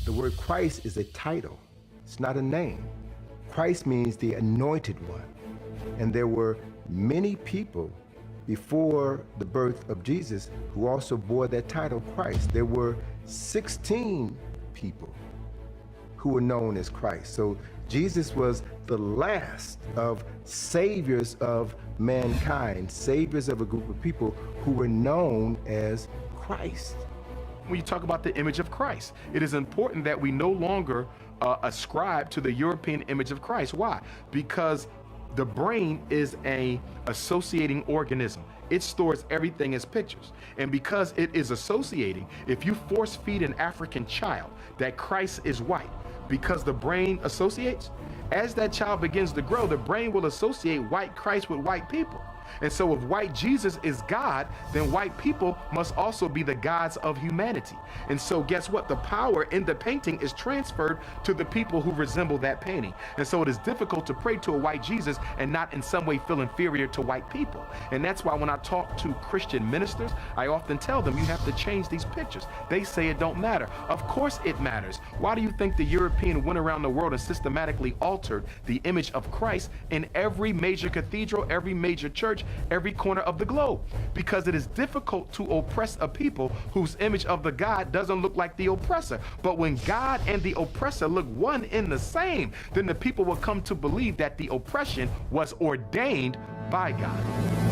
The word Christ is a title. It's not a name. Christ means the anointed one. And there were many people before the birth of Jesus who also bore that title, Christ. There were 16 people who were known as Christ. So Jesus was the last of saviors of mankind, saviors of a group of people who were known as Christ. When you talk about the image of Christ, it is important that we no longer ascribe to the European image of Christ. Why? Because the brain is an associating organism. It stores everything as pictures. And because it is associating, if you force feed an African child that Christ is white, because the brain associates, as that child begins to grow, the brain will associate white Christ with white people. And so if white Jesus is God, then white people must also be the gods of humanity. And so guess what? The power in the painting is transferred to the people who resemble that painting. And so it is difficult to pray to a white Jesus and not in some way feel inferior to white people. And that's why when I talk to Christian ministers, I often tell them you have to change these pictures. They say it don't matter. Of course it matters. Why do you think the European went around the world and systematically altered the image of Christ in every major cathedral, every major church, every corner of the globe? Because it is difficult to oppress a people whose image of the God doesn't look like the oppressor. But when God and the oppressor look one in the same, then the people will come to believe that the oppression was ordained by God.